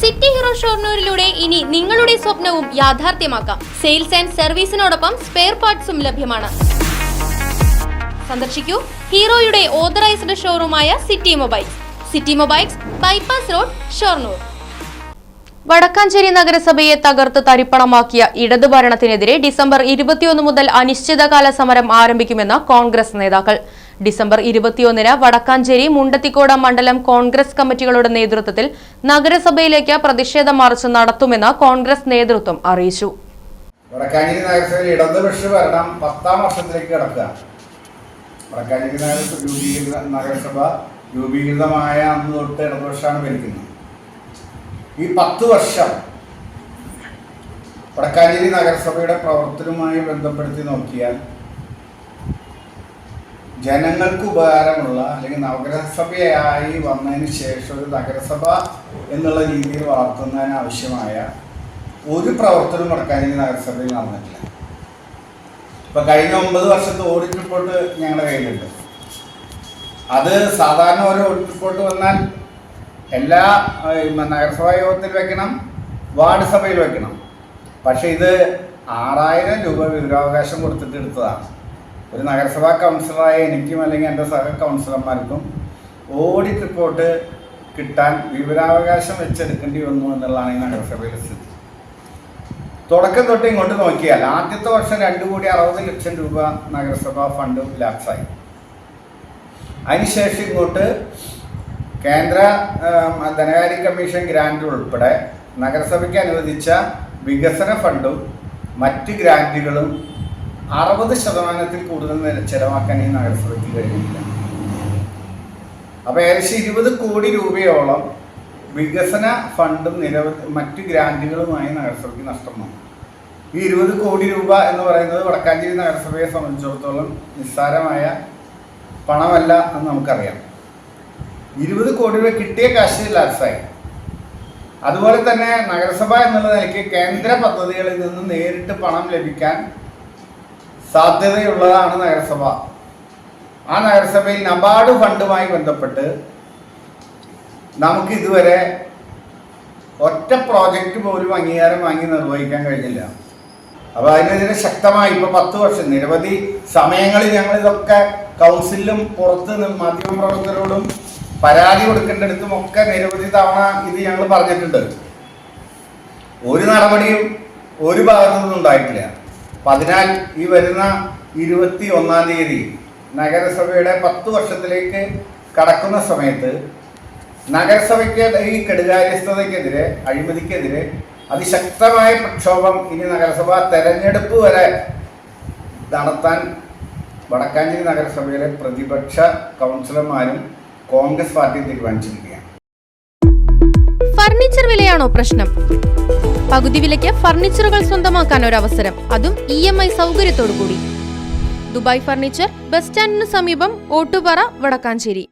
City hero ഷൊർണൂരിലൂടെ ഇനി നിങ്ങളുടെ സ്വപ്നവും യാഥാർത്ഥ്യമാക്കാം. സെയിൽസ് ആൻഡ് സർവീസിനോടൊപ്പം സ്പെയർ പാർട്സും ലഭ്യമാണ്. സന്ദർശിക്കൂ ഹീറോയുടെ ഓതറൈസ്ഡ് ഷോറൂമായ city mobiles, bypass road, Shoranur. Vadakkanchery നഗരസഭയെ തകർത്ത് തരിപ്പണമാക്കിയ ഇടതു ഭരണത്തിനെതിരെ ഡിസംബർ 21 മുതൽ അനിശ്ചിതകാല സമരം ആരംഭിക്കുമെന്ന് കോൺഗ്രസ് നേതാക്കൾ. ഡിസംബർ 21-ന് വടക്കാഞ്ചേരി മുണ്ടത്തിക്കോട് മണ്ഡലം കോൺഗ്രസ് കമ്മിറ്റികളുടെ നേതൃത്വത്തിൽ നഗരസഭയിലേക്ക് പ്രതിഷേധ മാർച്ച് നടത്തുമെന്ന് കോൺഗ്രസ് നേതൃത്വം അറിയിച്ചു. വടക്കാഞ്ചേരി നഗരസഭയിൽ ഇടതുപക്ഷ ഭരണം 10ാം വർഷത്തിലേക്ക് കടക്കുക. വടക്കാഞ്ചേരി നഗരസഭ രൂപീകൃതമായ അന്ന് തൊട്ട് ഇടതുപക്ഷമാണ് ഭരിക്കുന്നത്. ഈ 10 വർഷം വടക്കാഞ്ചേരി നഗരസഭയുടെ പ്രവർത്തനവുമായി ബന്ധപ്പെടുത്തി നോക്കിയാൽ ജനങ്ങൾക്ക് ഉപകാരമുള്ള അല്ലെങ്കിൽ നഗരസഭയായി വന്നതിന് ശേഷം ഒരു നഗരസഭ എന്നുള്ള രീതിയിൽ വളർത്തുന്നതിന് ആവശ്യമായ ഒരു പ്രവർത്തനവും വടക്കാഞ്ചേരി നഗരസഭയിൽ നടന്നിട്ടില്ല. ഇപ്പം കഴിഞ്ഞ 9 വർഷത്തെ ഓഡിറ്റ് റിപ്പോർട്ട് ഞങ്ങളുടെ കയ്യിലുണ്ട്. അത് സാധാരണ ഒരു ഓഡിറ്റ് റിപ്പോർട്ട് വന്നാൽ എല്ലാ നഗരസഭാ യോഗത്തിൽ വെക്കണം, വാർഡ് സഭയിൽ വെക്കണം. പക്ഷേ ഇത് 6000 രൂപ വിവരാവകാശം കൊടുത്തിട്ട് എടുത്തതാണ്. ഒരു നഗരസഭാ കൗൺസിലറായ എനിക്കും അല്ലെങ്കിൽ എൻ്റെ സഹ കൗൺസിലർമാർക്കും ഓഡിറ്റ് റിപ്പോർട്ട് കിട്ടാൻ വിവരാവകാശം വെച്ചെടുക്കേണ്ടി വന്നു എന്നുള്ളതാണ് ഈ നഗരസഭയിലെ സ്ഥിതി. തുടക്കം തൊട്ട് ഇങ്ങോട്ട് നോക്കിയാൽ ആദ്യത്തെ വർഷം 2,60,00,000 രൂപ നഗരസഭാ ഫണ്ട് ലാപ്സായി. അതിനുശേഷം ഇങ്ങോട്ട് കേന്ദ്ര ധനകാര്യ കമ്മീഷൻ ഗ്രാന്റ് ഉൾപ്പെടെ നഗരസഭയ്ക്ക് അനുവദിച്ച വികസന ഫണ്ടും മറ്റ് ഗ്രാന്റുകളും 60% കൂടുതൽ ചെലവാക്കാൻ ഈ നഗരസഭയ്ക്ക് കഴിയില്ല. അപ്പോൾ ഏകദേശം 20 കോടി രൂപയോളം വികസന ഫണ്ടും നിരവധി മറ്റ് ഗ്രാന്റുകളുമായി നഗരസഭയ്ക്ക് നഷ്ടം വന്നു. ഈ 20 കോടി രൂപ എന്ന് പറയുന്നത് വടക്കാഞ്ചേരി നഗരസഭയെ സംബന്ധിച്ചിടത്തോളം നിസ്സാരമായ പണമല്ല എന്ന് നമുക്കറിയാം. 20 കോടി രൂപ കിട്ടിയ കാശ് ലാപ്സായി. അതുപോലെ തന്നെ നഗരസഭ എന്നുള്ള നിലയ്ക്ക് കേന്ദ്ര പദ്ധതികളിൽ നിന്ന് നേരിട്ട് പണം ലഭിക്കാൻ സാധ്യതയുള്ളതാണ് നഗരസഭ. ആ നഗരസഭയിൽ നബാർഡ് ഫണ്ടുമായി ബന്ധപ്പെട്ട് നമുക്ക് ഇതുവരെ ഒറ്റ പ്രോജക്റ്റ് പോലും അംഗീകാരം വാങ്ങി നിർവഹിക്കാൻ കഴിഞ്ഞില്ല. അപ്പോൾ അതിനെതിരെ ശക്തമായി ഇപ്പോൾ 10 വർഷം നിരവധി സമയങ്ങളിൽ ഞങ്ങളിതൊക്കെ കൗൺസിലും പുറത്ത് മാധ്യമപ്രവർത്തകരോടും പരാതി കൊടുക്കേണ്ടടുത്തും ഒക്കെ നിരവധി തവണ ഇത് ഞങ്ങൾ പറഞ്ഞിട്ടുണ്ട്. ഒരു നടപടിയും ഒരു ഭാഗത്തു നിന്നും ഉണ്ടായിട്ടില്ല. അതിനാൽ ഈ വരുന്ന 21-ാം തീയതി നഗരസഭയുടെ 10 വർഷത്തിലേക്ക് കടക്കുന്ന സമയത്ത് നഗരസഭയ്ക്ക് ഈ കെടുകാര്യസ്ഥതയ്ക്കെതിരെ, അഴിമതിക്കെതിരെ അതിശക്തമായ പ്രക്ഷോഭം ഇനി നഗരസഭ തെരഞ്ഞെടുപ്പ് വരെ നടത്താൻ വടക്കാഞ്ചേരി നഗരസഭയിലെ പ്രതിപക്ഷ കൗൺസിലർമാരും കോൺഗ്രസ് പാർട്ടി തീരുമാനിച്ചിരിക്കുകയാണ്. ഫർണിച്ചർ വിലയാണോ പ്രശ്നം? പകുതി വിലയ്ക്ക് ഫർണിച്ചറുകൾ സ്വന്തമാക്കാൻ ഒരു അവസരം, അതും EMI സൗകര്യത്തോടു കൂടി. ദുബായ് ഫർണിച്ചർ, ബസ് സ്റ്റാൻഡിന് സമീപം, ഓട്ടുപാറ, വടക്കാഞ്ചേരി.